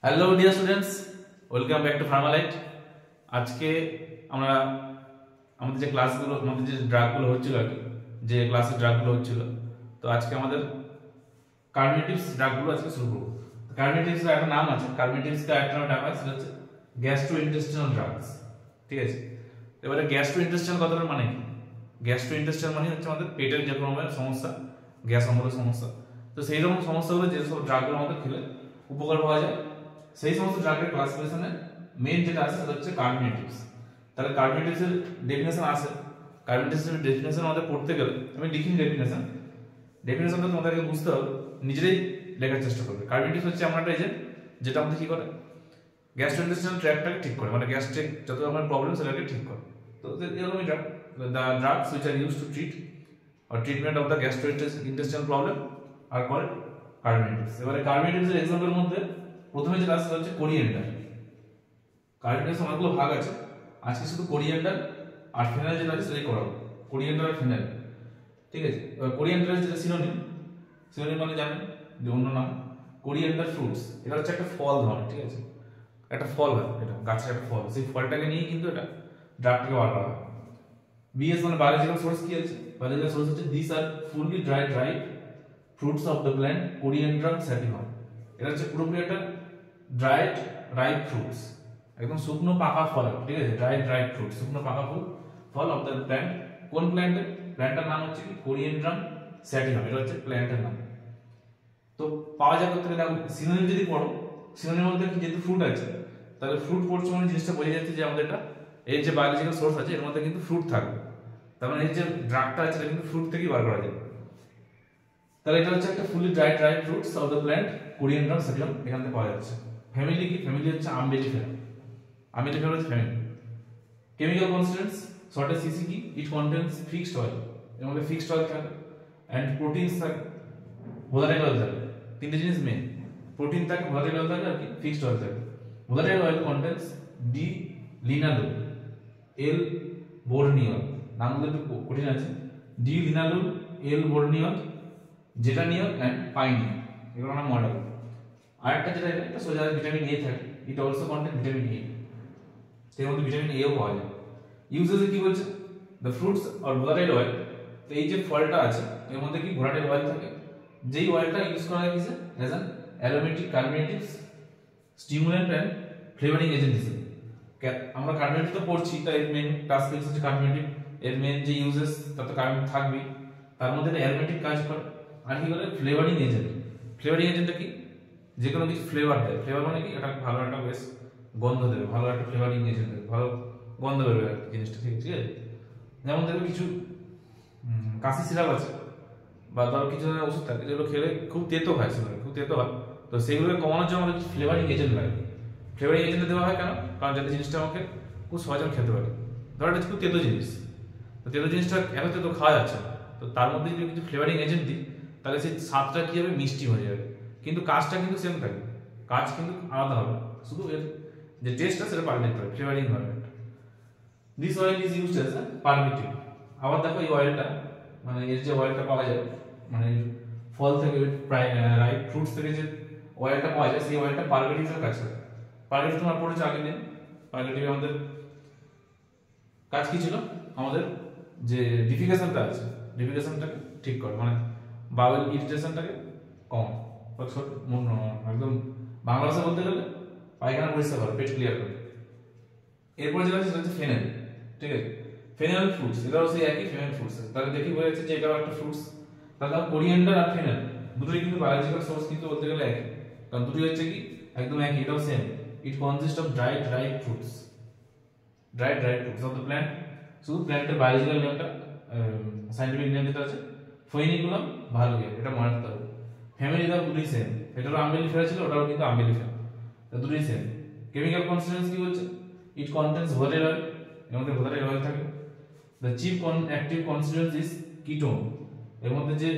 Hello dear students, welcome back to Pharmalite. আজকে আমরা আমাদের যে ক্লাসগুলো, আমাদের যে ড্রাগগুলো হচ্ছিল আর কি, যে ক্লাসের ড্রাগগুলো হচ্ছিল, তো আজকে আমাদের কার্বোনেটিভস ড্রাগগুলো আজকে শুরু করবো। কার্বোনেটিভসের একটা নাম আছে, কার্বোনেটিভসের একটা নাম আছে, সেটা হচ্ছে গ্যাস্ট্রোইন্টেস্টিনাল ড্রাগস। ঠিক আছে, এবারে গ্যাস্ট্রোইন্টেস্টিনাল কথাটার মানে কি? গ্যাস্ট্রোইন্টেস্টিনাল মানে হচ্ছে আমাদের পেটের যে কোনো সমস্যা, গ্যাস অম্বলের সমস্যা। তো সেই রকম সমস্যাগুলো যেসব ড্রাগগুলো আমাদের খেলে উপকার পাওয়া যায়, সেই সমস্ত ড্রাগের ক্লাসিফিকেশনে মেইন যেটা আছে সেটা হচ্ছে কার্বোনেটিভস। তাহলে কার্বোনেটিভসের ডেফিনেশন আছে। কার্বোনেটিভসের ডেফিনেশন আমাদের পড়তে গেলে আমি লিখিনি ডেফিনেশনটা তোমাদেরকে বুঝতে হবে, নিজেরাই লেখার চেষ্টা করবে। কার্বোনেটিভস হচ্ছে এমন একটা এজেন্ট যেটা আমাদের কি করে, গ্যাস্ট্রোইন্টেস্টিনাল ট্র্যাক্টটাকে ঠিক করে, মানে গ্যাস্ট্রিক যত রকমের প্রবলেম সেটাকে ঠিক করে। তো এরকমই drug, the drugs which are used to treat or treatment of the gastrointestinal problem are called carbonatives. এবারে কার্বোনেটিভসের एग्जांपल মধ্যে প্রথমে যেটা আসছে হচ্ছে কোরিয়েন্ডার। কার্বোনেটিভস অনেকগুলো ভাগ আছে, আজকে শুধু কোরিয়েন্ডার আর ফেনাইল যেটা আছে সেটাই করাবো। কোরিয়েন্ডার আর ফেনাইল, ঠিক আছে। কোরিয়েন্ডারের যেটা সিনোনিম মানে জানেন যে অন্য নাম কোরিয়েন্ডার ফ্রুটস। এটা হচ্ছে একটা ফল ধরনের, ঠিক আছে, একটা ফল হয়, এটা গাছের একটা ফল, সেই ফলটাকে নিয়ে কিন্তু এটা ড্রাগটাকে বার করা হয়। BS মানে বায়োলজিক্যাল সোর্স কি আছে? বায়োলজিক্যাল সোর্স হচ্ছে this are fully dried ripe fruits of the plant Coriandrum sativum. এটা হচ্ছে পুরোপুরি একটা ড্রাইড রাইপ ফ্রুটস, একদম শুকনো পাকা ফল, ঠিক আছে, ড্রাইড রাইপ ফ্রুট, শুকনো পাকা ফল অফ দ্য প্ল্যান্ট। কোন প্ল্যান্টের? প্ল্যান্টের নাম হচ্ছে কি কোরিয়েন্ড্রাম স্যাটিভাম, এটা হচ্ছে প্ল্যান্টের নাম। তো পাওয়া যায় করতে গেলে সিনোনিম যদি পড়ো, সিনোনিম মধ্যে কি যেহেতু ফ্রুট আছে, তাহলে ফ্রুট পড়ছো মানে জিনিসটা বোঝা যাচ্ছে যে আমাদের এটা এর যে বায়োলজিক্যাল সোর্স আছে এর মধ্যে কিন্তু ফ্রুট থাকবে, তার মানে এই যে ড্রাগটা আছে এটা কিন্তু ফ্রুট থেকেই বার করা যাবে। তাহলে এটা হচ্ছে একটা fully dried fruits of the plant Coriandrum sativum, এখান থেকে পাওয়া যাচ্ছে। ফ্যামিলি কি? ফ্যামিলি হচ্ছে আম্বেলিফেরা। আম্বেলিফেরা হচ্ছে ফ্যামিলি। কেমিক্যাল কনস্টিটিউয়েন্টস শর্টে সিসি কি? ইট কন্টেইনস ফিক্সড অয়েল, এর মধ্যে ফিক্সড অয়েল থাকে, এন্ড প্রোটিনস থাকে, ভোলাটাইল অয়েল থাকে। তিনটে জিনিস মেইন, প্রোটিন থাকে, ভোলাটাইল অয়েল থাকে আর কি ফিক্সড অয়েল থাকে। Volatile oil contains d linalool, l borneol, নামগুলো একটু কঠিন আছে, d linalool, l borneol, geraniol and pineol, এগুলো আমরা মডেল। আরেকটা যেটা এটা সোজা ভিটামিন এ থাকে, it also contain vitamin A, এর মধ্যে ভিটামিন এও পাওয়া যায়। ইউজেসে কি বলছে? The fruits or volatile oil, তো এই যে ফলটা আছে এর মধ্যে কি ভোলাটাইল অয়েল থাকে, যেই অয়েলটা ইউজ করা হয় কিসে? As an aromatic carminatives, stimulant and flavouring agent হিসেবে। আমরা কার্বোনেটিভ তো পড়ছি, তাই এর মেইন টাস্ক হচ্ছে কার্বোনেটিভ, এর মেইন যে ইউজেস তাতে কার্বন থাকবে, তার মধ্যে অ্যারোমেটিক কাজ করে আর কি করে ফ্লেভারিং এজেন্ট। ফ্লেভারিং এজেন্টটা কি? যে কোনো কিছু ফ্লেভার দেয়, ফ্লেভার মানে কি এটা ভালো একটা বেশ গন্ধ দেবে, ভালো একটা ফ্লেভারিং এজেন্ট দেবে, ভালো গন্ধ বেরোবে আর জিনিসটা, ঠিক আছে। যেমন দেখবে কিছু কাশি সিরাপ আছে বা ধরো কিছু ধরনের ওষুধ থাকে যেগুলো খেলে খুব তেতো হয়, সেগুলো খুব তেতো হয়, তো সেগুলোকে কমানোর জন্য আমাদের ফ্লেভারিং এজেন্ট লাগে। ফ্লেভারিং এজেন্ট দেওয়া হয় কেন? কারণ যাতে জিনিসটা আমাকে খুব সহজে খেতে পারি। ধরো এটা খুব তেতো জিনিস, তো তেতো জিনিসটা এত তেতো খাওয়া যাচ্ছে না, তো তার মধ্যে যদি কিছু ফ্লেভারিং এজেন্ট দিই তাহলে সেই স্বাদটা কি হবে? মিষ্টি হয়ে যাবে, কিন্তু কাজটা কিন্তু সেম থাকবে, কাজ কিন্তু আলাদা হবে, শুধু এর যে টেস্টটা সেটা পাল্টাতে হবে, ফ্লেভারিং হবে। This oil is used as a পারমিটিভ। আবার দেখো এই অয়েলটা, মানে এর যে অয়েলটা পাওয়া যায়, মানে ফল থেকে রাইপ ফ্রুটস থেকে যে অয়েলটা পাওয়া যায়, সেই অয়েলটা পারমিটিভের কাজ করে। পারমিটিভ তোমরা পড়েছো আগের দিন। পারমিটিভ আমাদের কাজ কি ছিল? আমাদের যে ডিফিকেশনটা আছে, ডিফিকেশনটাকে ঠিক করে, মানে বাউল ইরিটেশনটাকে কম, একদম বাংলা ভাষা বলতে গেলে পায়খানা পরিষ্কার করে, পেট ক্লিয়ার করে। এরপর যেটা আছে সেটা হচ্ছে ফেনেল, ঠিক আছে। ফেনেল ফ্রুটস, এটাও সেই একই ফেনেল ফ্রুটস। তাহলে দেখি বোঝা যাচ্ছে যে এটাও একটা ফ্রুটস। তাহলে কোরিয়েন্ডার আর ফেনেল দুটোই কিন্তু বায়োলজিক্যাল সোর্স কিন্তু বলতে গেলে একই, কারণ দুটোই হচ্ছে কি একদম একই, এটাও same. It consist of dried ripe fruits, dried ripe fruits of the plant. শুধু প্ল্যান্টের বায়োলজিক্যাল নেমটা, সায়েন্টিফিক নেম যেটা আছে ফেনিকুলাম ভালুয়া, এটা মনে রাখতে হবে। ফ্যামিলি দাও দুটোই সেম, এটারও আম্বেলিফেরা ছিল, ওটাও কিন্তু আম্বেলিফেরা, দুটোই সেম। কেমিক্যাল কনস্টিটিউয়েন্টস কি বলছে? ইট কন্টেইনস ভোলাটাইল অয়েল, এর মধ্যে ভোলাটাইল অয়েল থাকে। The chief active constituents is ketone, এর মধ্যে যে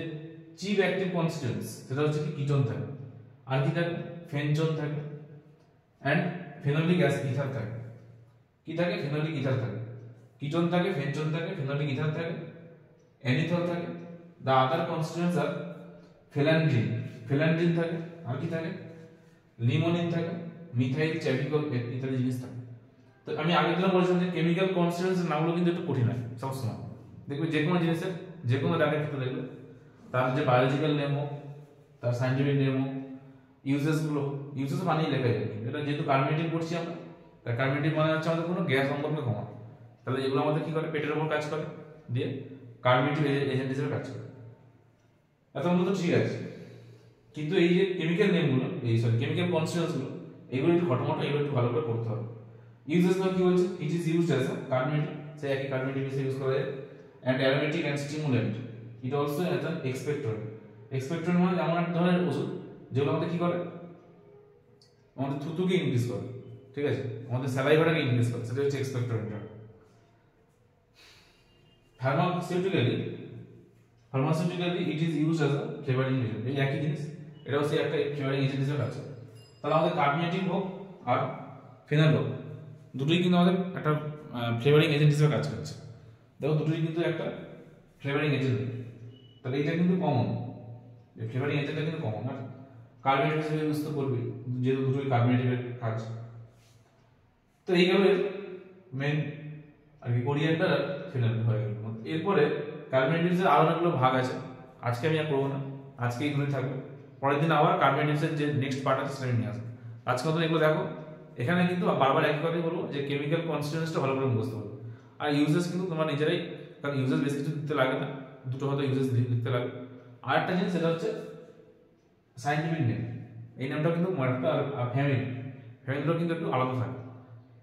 চিফ অ্যাক্টিভ কনস্টিটিউয়েন্টস সেটা হচ্ছে কি কিটোন থাকে। আর কি থাকে? ফেনচন থাকে এন্ড ফেনোলিক ইথার থাকে। কি থাকে? ফেনোলিক ইথার থাকে, কিটোন থাকে, ফেনচন থাকে, ফেনোলিক ইথার থাকে, অ্যানিথল থাকে। দ্য আদার কনস্টিটিউয়েন্টস আর ফেলান্ড্রিন থাকে, আর কি থাকে? লিমোনিন থাকে, মিথাইল, চ্যাভিকল ইত্যাদি জিনিস থাকে। তো আমি আগের দিন বলেছিলাম যে কেমিক্যাল কনস্টিটিউয়েন্টস নামগুলো কিন্তু একটু কঠিন হয় সবসময়। দেখবে যে কোনো জিনিসের যে কোনো ডাটার ক্ষেত্রে দেখবে তার যে বায়োলজিক্যাল নেমও, তার সায়েন্টিফিক নেমও, ইউজেস মানেই লেখা যায়। এটা যেহেতু কার্বোনেটিক করছি আমরা, তাই কার্বোনেটিক মানে হচ্ছে আমাদের কোনো গ্যাস সম্পর্কে কমা। তাহলে এগুলো আমাদের কি করে, পেটের উপর কাজ করে, দিয়ে কার্বোনেটিক এজেন্ট হিসেবে কাজ করে। এতক্ষণ তো ঠিক আছে, কিন্তু এই যে কেমিক্যাল নেমগুলো, কেমিক্যাল কনস্টিটিউয়েন্টসগুলো, এগুলো একটু ঘটমট, এগুলো একটু ভালো করে পড়তে হবে। ইউজেস কি বলছে, it is used as a carminative, সেই একই কার্বোনেটিক হিসেবে ইউজ করা যায়, and aromatic and stimulant. It also as an expectorant. Expectorant মানে এমন এক ধরনের ওষুধ যেগুলো আমাদের কি করে, আমাদের থুতুকে ইনক্রিজ করে, ঠিক আছে, আমাদের স্যালাইভাটাকে ইনক্রিজ করে, সেটা হচ্ছে expectorant. Pharmaceutically it is used as a flavouring agent. এই একই জিনিস, এটা হচ্ছে একটা ফ্লেভারিং এজেন্ট হিসেবে কাজ করে। তাহলে আমাদের কার্বোনেটিক হোক আর ফেনল হোক, দুটোই কিন্তু আমাদের একটা ফ্লেভারিং এজেন্ট হিসেবে কাজ করছে। দেখো দুটোই কিন্তু একটা ফ্লেভারিং এজেন্ট, তাহলে এটা কিন্তু কমন, এই ফ্লেভারিং এজেন্টটা কিন্তু কমন। আর কার্বোনেটিক হিসেবে ইউজ তো করবে, যেহেতু দুটোই কার্বোনেটিকের কাজ। তো এই গেল মেন আর কি, কোরিয়ান্ডার আর ফেনল হয়ে গেল। এরপরে কার্বোনেটিক্সের আরো অনেকগুলো ভাগ আছে, আজকে আমি আর করবো না, আজকে এইগুলোই থাকবে। পরের দিন আবার কার্বোনেটিক্সের যে নেক্সট পার্ট আছে সেটা নিয়ে আসবো। আজকে মতন এগুলো দেখো। এখানে কিন্তু বারবার একই কথাই বলবো যে কেমিক্যাল কনস্টিটিউয়েন্টসটা ভালো করে মুখস্থ করবে। আর ইউজেস কিন্তু তোমার নিজেরাই, কারণ ইউজেস বেশি কিছু দিতে লাগে না, দুটো হয়তো ইউজেস লিখতে লাগে। আর একটা জিনিস সেটা হচ্ছে সায়েন্টিফিক নেম। এই নামটা কিন্তু মনে রাখতে, আর ফ্যামিলিগুলো কিন্তু একটু আলাদা থাকে।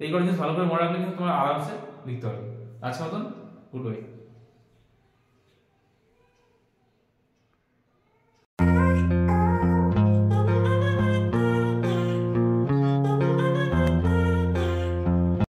এই কটা জিনিস ভালো করে মনে রাখলে কিন্তু তোমার আরামসে লিখতে হবে। আজকে মতন গুড বাই।